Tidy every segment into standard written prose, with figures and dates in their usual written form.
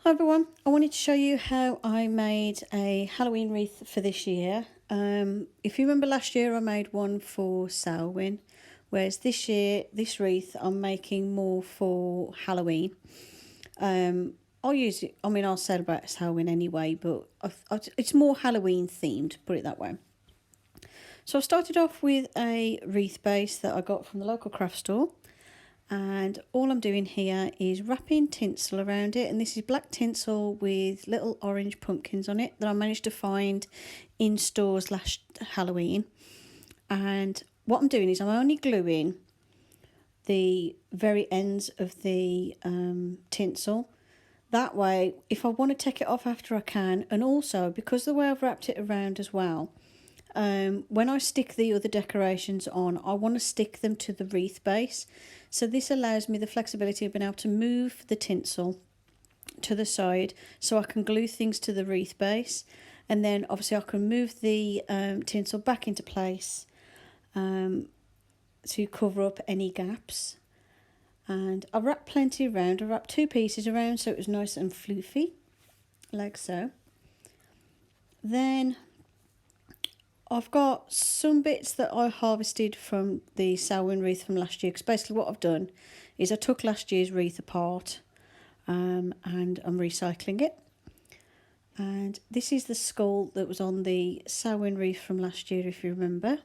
Hi everyone, I wanted to show you how I made a Halloween wreath for this year. If you remember last year I made one for Samhain, whereas this year, this wreath I'm making more for Halloween. I'll use it, I'll celebrate Samhain anyway, but it's more Halloween themed, put it that way. So I started off with a wreath base that I got from the local craft store. And all I'm doing here is wrapping tinsel around it, and this is black tinsel with little orange pumpkins on it that I managed to find in stores last Halloween. And what I'm doing is I'm only gluing the very ends of the tinsel. That way, if I want to take it off after I can, and also because the way I've wrapped it around as well, when I stick the other decorations on, I want to stick them to the wreath base. So this allows me the flexibility of being able to move the tinsel to the side so I can glue things to the wreath base. And then obviously I can move the tinsel back into place to cover up any gaps. And I wrapped plenty around. I wrapped 2 pieces around so it was nice and floofy, like so. Then I've got some bits that I harvested from the Samhain wreath from last year, because basically what I've done is I took last year's wreath apart and I'm recycling it. And this is the skull that was on the Samhain wreath from last year, if you remember.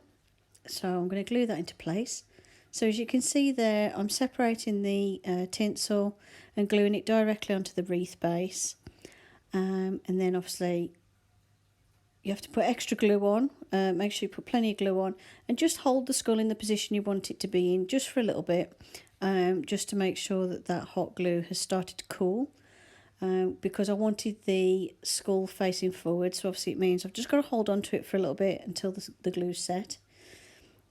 So I'm going to glue that into place. So as you can see there, I'm separating the tinsel and gluing it directly onto the wreath base. And then obviously you have to put extra glue on, make sure you put plenty of glue on, and just hold the skull in the position you want it to be in just for a little bit, just to make sure that that hot glue has started to cool, because I wanted the skull facing forward, so obviously it means I've just got to hold on to it for a little bit until the glue's set.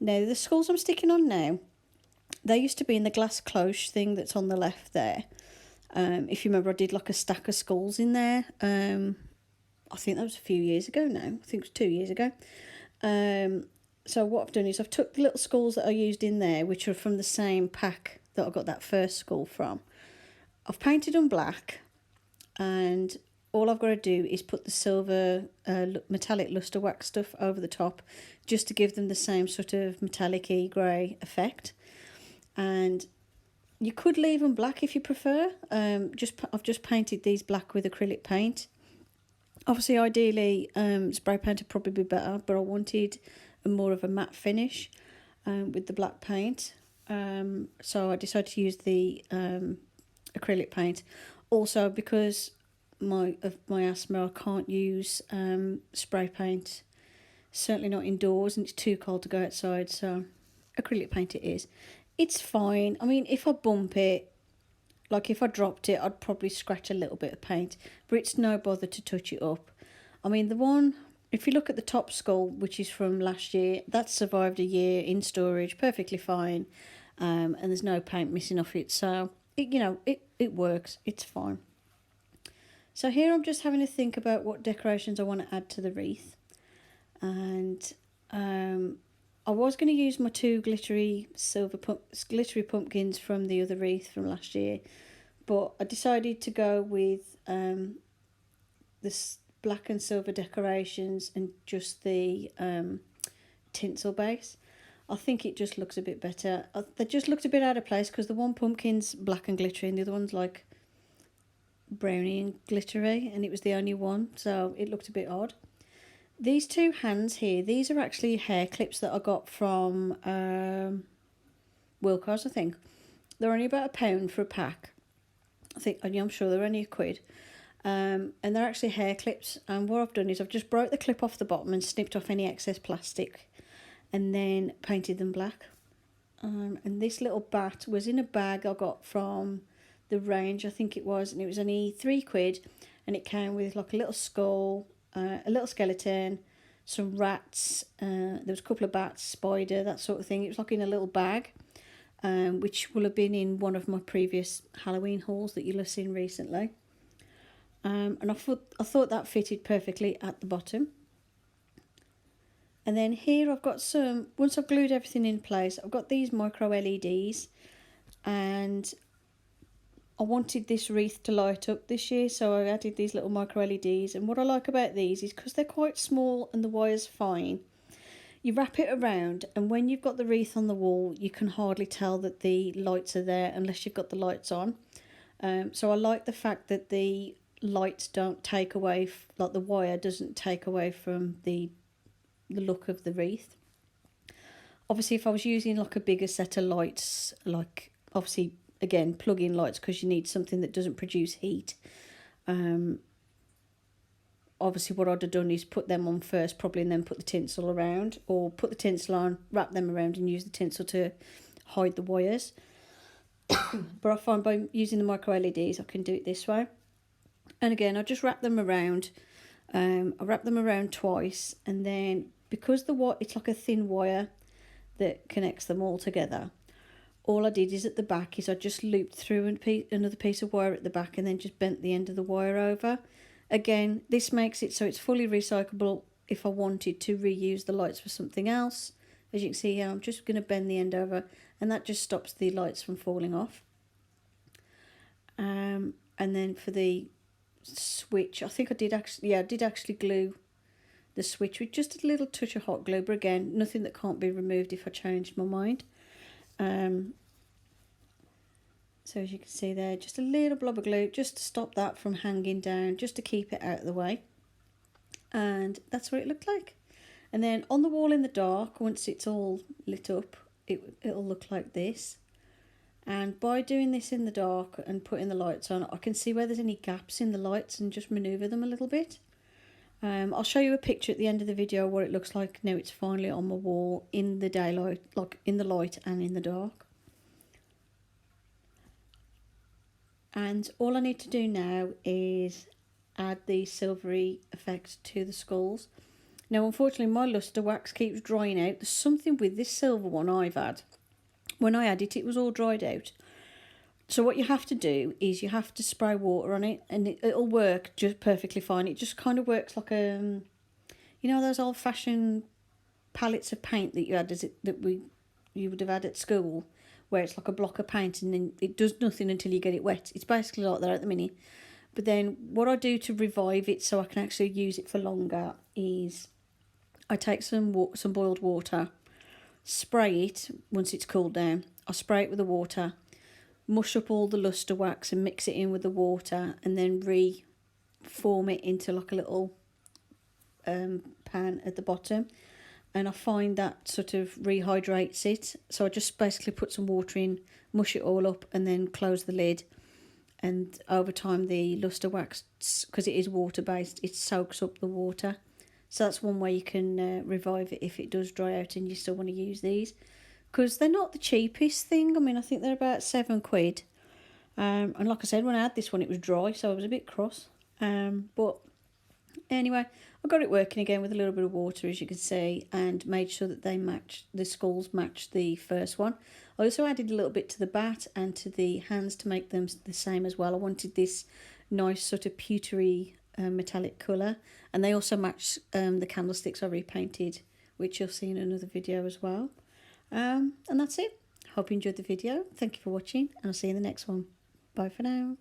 Now the skulls I'm sticking on now, they used to be in the glass cloche thing that's on the left there. If you remember, I did like a stack of skulls in there. I think that was a few years ago now. I think it was 2 years ago. So what I've done is I've took the little skulls that I used in there, which are from the same pack that I got that first skull from. I've painted them black, and all I've got to do is put the silver metallic luster wax stuff over the top, just to give them the same sort of metallic-y grey effect. And you could leave them black if you prefer. I've just painted these black with acrylic paint. Obviously, ideally, spray paint would probably be better, but I wanted more of a matte finish with the black paint. So I decided to use the acrylic paint. Also, because of my asthma, I can't use spray paint, certainly not indoors, and it's too cold to go outside, so acrylic paint it is. It's fine. I mean, if I bump it, like if I dropped it, I'd probably scratch a little bit of paint, but it's no bother to touch it up. I mean, the one, if you look at the top skull, which is from last year, that's survived a year in storage, perfectly fine, and there's no paint missing off it, so it works, it's fine. So here I'm just having to think about what decorations I want to add to the wreath, and I was going to use my 2 glittery pumpkins from the other wreath from last year, but I decided to go with this black and silver decorations and just the tinsel base. I think it just looks a bit better. They just looked a bit out of place because the one pumpkin's black and glittery and the other one's like browny and glittery, and it was the only one, so it looked a bit odd. These 2 hands here, these are actually hair clips that I got from Wilco's, I think. They're only about £1 for a pack. I'm sure they're only £1. And they're actually hair clips, and what I've done is I've just broke the clip off the bottom and snipped off any excess plastic and then painted them black. And this little bat was in a bag I got from the range, I think it was, and it was only £3, and it came with like a little skull, a little skeleton, some rats, there was a couple of bats, spider, that sort of thing. It was like in a little bag, which will have been in one of my previous Halloween hauls that you'll have seen recently. And I thought that fitted perfectly at the bottom. And then here I've got once I've glued everything in place, I've got these micro LEDs, and I wanted this wreath to light up this year, so I added these little micro LEDs. And what I like about these is because they're quite small and the wire's fine, you wrap it around, and when you've got the wreath on the wall, you can hardly tell that the lights are there unless you've got the lights on. So I like the fact that the lights don't take away, like the wire doesn't take away from the look of the wreath. Obviously, if I was using like a bigger set of lights, like obviously again plug-in lights, because you need something that doesn't produce heat. Obviously what I'd have done is put them on first probably, and then put the tinsel around, or put the tinsel on, wrap them around and use the tinsel to hide the wires. But I find by using the micro LEDs I can do it this way. And again, I just wrap them around. I wrap them around twice, and then because it's like a thin wire that connects them all together, all I did is at the back is I just looped through another piece of wire at the back, and then just bent the end of the wire over. Again, this makes it so it's fully recyclable if I wanted to reuse the lights for something else. As you can see here, I'm just going to bend the end over, and that just stops the lights from falling off. And then for the switch, I think I did actually glue the switch with just a little touch of hot glue, but again, nothing that can't be removed if I changed my mind. So as you can see there, just a little blob of glue just to stop that from hanging down, just to keep it out of the way. And that's what it looked like. And then on the wall in the dark, once it's all lit up, it'll look like this. And by doing this in the dark and putting the lights on, I can see where there's any gaps in the lights and just manoeuvre them a little bit. I'll show you a picture at the end of the video what it looks like now it's finally on my wall in the daylight, like in the light and in the dark. And all I need to do now is add the silvery effect to the skulls. Now unfortunately my luster wax keeps drying out. There's something with this silver one I've had. When I had it, it was all dried out. So what you have to do is you have to spray water on it, and it'll work just perfectly fine. It just kind of works like you know those old-fashioned palettes of paint that you had you would have had at school, where it's like a block of paint and then it does nothing until you get it wet. It's basically like that at the minute. But then what I do to revive it so I can actually use it for longer is I take some boiled water, spray it once it's cooled down. I spray it with the water, mush up all the luster wax and mix it in with the water, and then reform it into like a little pan at the bottom. And I find that sort of rehydrates it. So I just basically put some water in, mush it all up, and then close the lid. And over time the luster wax, because it is water based, it soaks up the water. So that's one way you can revive it if it does dry out and you still want to use these. Because they're not the cheapest thing. I mean, I think they're about £7. And like I said, when I had this one it was dry, so I was a bit cross. But anyway, I got it working again with a little bit of water, as you can see, and made sure that the skulls matched the first one. I also added a little bit to the bat and to the hands to make them the same as well. I wanted this nice sort of pewtery metallic colour, and they also match the candlesticks I repainted, which you'll see in another video as well. And that's it. Hope you enjoyed the video. Thank you for watching, and I'll see you in the next one. Bye for now.